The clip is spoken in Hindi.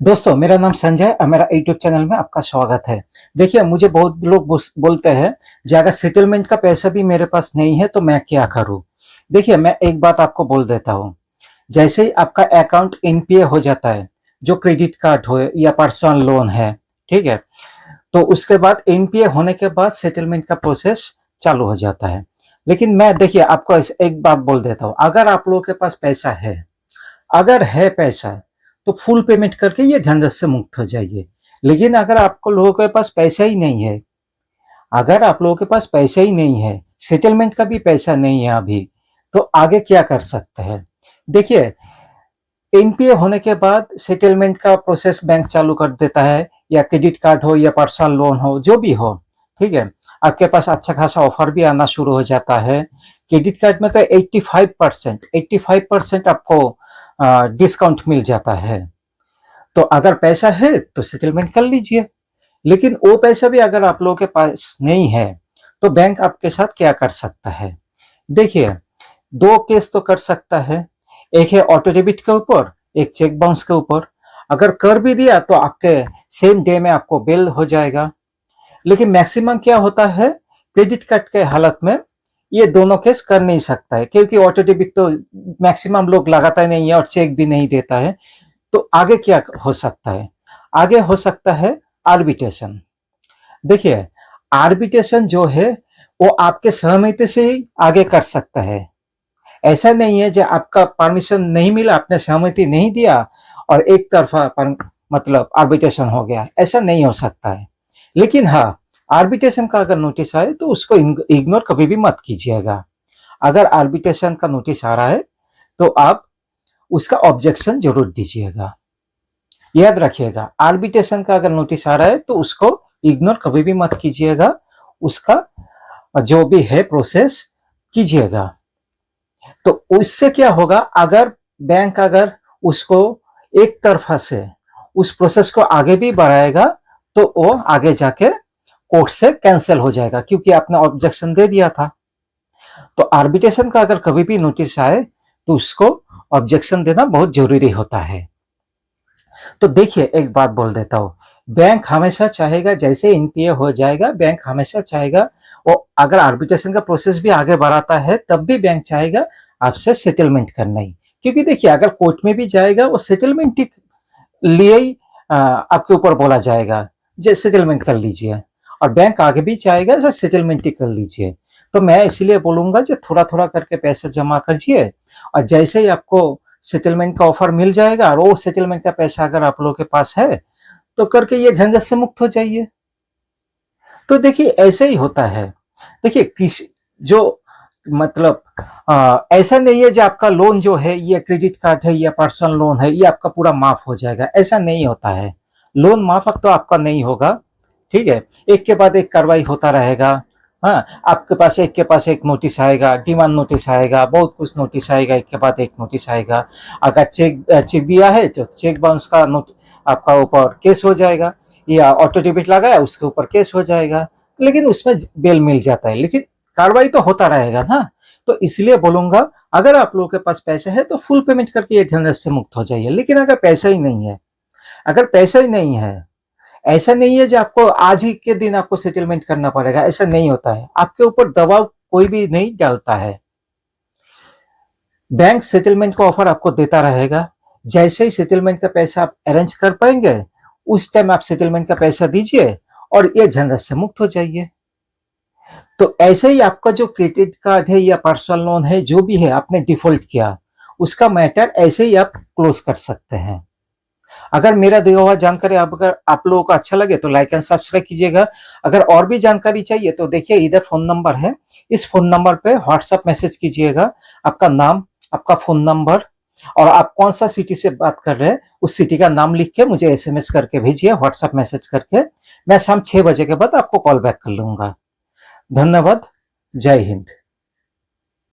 दोस्तों, मेरा नाम संजय है और मेरा यूट्यूब चैनल में आपका स्वागत है। देखिए, मुझे बहुत लोग बोलते हैं कि अगर सेटलमेंट का पैसा भी मेरे पास नहीं है तो मैं क्या करूं। देखिए, मैं एक बात आपको बोल देता हूं। जैसे ही आपका अकाउंट एनपीए हो जाता है, जो क्रेडिट कार्ड हो या पर्सनल लोन है, ठीक है, तो उसके बाद एनपीए होने के बाद सेटलमेंट का प्रोसेस चालू हो जाता है। लेकिन मैं देखिए आपको एक बात बोल देता हूँ, अगर आप लोगों के पास पैसा है, अगर है पैसा, तो फुल पेमेंट करके ये झंझट से मुक्त हो जाइए। लेकिन अगर आपको लोगों के पास पैसा ही नहीं है, अगर आप लोगों के पास पैसा ही नहीं है, सेटलमेंट का भी पैसा नहीं है अभी, तो आगे क्या कर सकते हैं। देखिए, एनपीए होने के बाद सेटलमेंट का प्रोसेस बैंक चालू कर देता है, या क्रेडिट कार्ड हो या पर्सनल लोन हो, जो भी हो, ठीक है। आपके पास अच्छा खासा ऑफर भी आना शुरू हो जाता है। क्रेडिट कार्ड में तो 85% आपको डिस्काउंट मिल जाता है। तो अगर पैसा है तो सेटलमेंट कर लीजिए। लेकिन वो पैसा भी अगर आप लोगों के पास नहीं है, तो बैंक आपके साथ क्या कर सकता है। देखिए, दो केस तो कर सकता है। एक है ऑटो डेबिट के ऊपर, एक चेक बाउंस के ऊपर। अगर कर भी दिया तो आपके सेम डे में आपको बिल हो जाएगा। लेकिन मैक्सिमम क्या होता है, क्रेडिट कार्ड के हालत में ये दोनों केस कर नहीं सकता है, क्योंकि ऑटो डेबिट तो मैक्सिमम लोग लगाता ही नहीं है और चेक भी नहीं देता है। तो आगे क्या हो सकता है, आगे हो सकता है आर्बिट्रेशन। देखिए, आर्बिट्रेशन जो है वो आपके सहमति से ही आगे कर सकता है। ऐसा नहीं है जो आपका परमिशन नहीं मिला, आपने सहमति नहीं दिया और एक तरफा मतलब आर्बिट्रेशन हो गया, ऐसा नहीं हो सकता है। लेकिन हाँ, आर्बिट्रेशन का अगर नोटिस आए तो उसको इग्नोर कभी भी मत कीजिएगा। अगर आर्बिट्रेशन का नोटिस आ रहा है तो आप उसका ऑब्जेक्शन जरूर दीजिएगा। याद रखिएगा, आर्बिट्रेशन का अगर नोटिस आ रहा है तो उसको इग्नोर कभी भी मत कीजिएगा, उसका जो भी है प्रोसेस कीजिएगा। तो उससे क्या होगा, अगर बैंक अगर उसको एक तरफा से उस प्रोसेस को आगे भी बढ़ाएगा तो वो आगे जाके कोर्ट से कैंसिल हो जाएगा, क्योंकि आपने ऑब्जेक्शन दे दिया था। तो आर्बिट्रेशन का अगर कभी भी नोटिस आए तो उसको ऑब्जेक्शन देना बहुत जरूरी होता है। तो देखिए, एक बात बोल देता हूँ, बैंक हमेशा चाहेगा जैसे एनपीए हो जाएगा, बैंक हमेशा चाहेगा, वो अगर आर्बिट्रेशन का प्रोसेस भी आगे बढ़ाता है तब भी बैंक चाहेगा आपसे सेटलमेंट करना ही। क्योंकि देखिए, अगर कोर्ट में भी जाएगा वो सेटलमेंट के लिए ही आपके ऊपर बोला जाएगा, जे सेटलमेंट कर लीजिए, और बैंक आगे भी चाहेगा सर सेटलमेंट ही कर लीजिए। तो मैं इसलिए बोलूंगा जो थोड़ा थोड़ा करके पैसा जमा करिए, और जैसे ही आपको सेटलमेंट का ऑफर मिल जाएगा और वो सेटलमेंट का पैसा अगर आप लोगों के पास है तो करके ये झंझट से मुक्त हो जाइए। तो देखिए, ऐसे ही होता है। देखिए, किसी जो मतलब ऐसा नहीं है जो आपका लोन जो है, ये क्रेडिट कार्ड है या पर्सनल लोन है, ये आपका पूरा माफ हो जाएगा, ऐसा नहीं होता है। लोन माफ अब तो आपका नहीं होगा, ठीक है। एक के बाद एक कार्रवाई होता रहेगा। हाँ, आपके पास एक के पास एक नोटिस आएगा, डिमांड नोटिस आएगा, बहुत कुछ नोटिस आएगा, एक के बाद एक नोटिस आएगा। अगर चेक दिया है तो चेक बाउंस का नोट आपका ऊपर केस हो जाएगा, या ऑटो डेबिट लगाया उसके ऊपर केस हो जाएगा। लेकिन उसमें बेल मिल जाता है, लेकिन कार्रवाई तो होता रहेगा ना। तो इसलिए बोलूंगा, अगर आप लोगों के पास पैसे है तो फुल पेमेंट करके ये झंझट से मुक्त हो जाइए। लेकिन अगर पैसा ही नहीं है, अगर पैसा ही नहीं है, ऐसा नहीं है जो आपको आज ही के दिन आपको सेटलमेंट करना पड़ेगा, ऐसा नहीं होता है। आपके ऊपर दबाव कोई भी नहीं डालता है। बैंक सेटलमेंट का ऑफर आपको देता रहेगा। जैसे ही सेटलमेंट का पैसा आप अरेंज कर पाएंगे, उस टाइम आप सेटलमेंट का पैसा दीजिए और ये झंझट से मुक्त हो जाइए। तो ऐसे ही आपका जो क्रेडिट कार्ड है या पर्सनल लोन है, जो भी है आपने डिफॉल्ट किया, उसका मैटर ऐसे ही आप क्लोज कर सकते हैं। अगर मेरा दिया हुआ जानकारी अगर आप लोगों को अच्छा लगे तो लाइक एंड सब्सक्राइब कीजिएगा। अगर और भी जानकारी चाहिए तो देखिए, इधर फोन नंबर है, इस फोन नंबर पे व्हाट्सएप मैसेज कीजिएगा। आपका नाम, आपका फोन नंबर और आप कौन सा सिटी से बात कर रहे हैं उस सिटी का नाम लिख के मुझे एसएमएस करके भेजिए, व्हाट्सएप मैसेज करके। मैं शाम 6 बजे के बाद आपको कॉल बैक कर लूंगा। धन्यवाद। जय हिंद।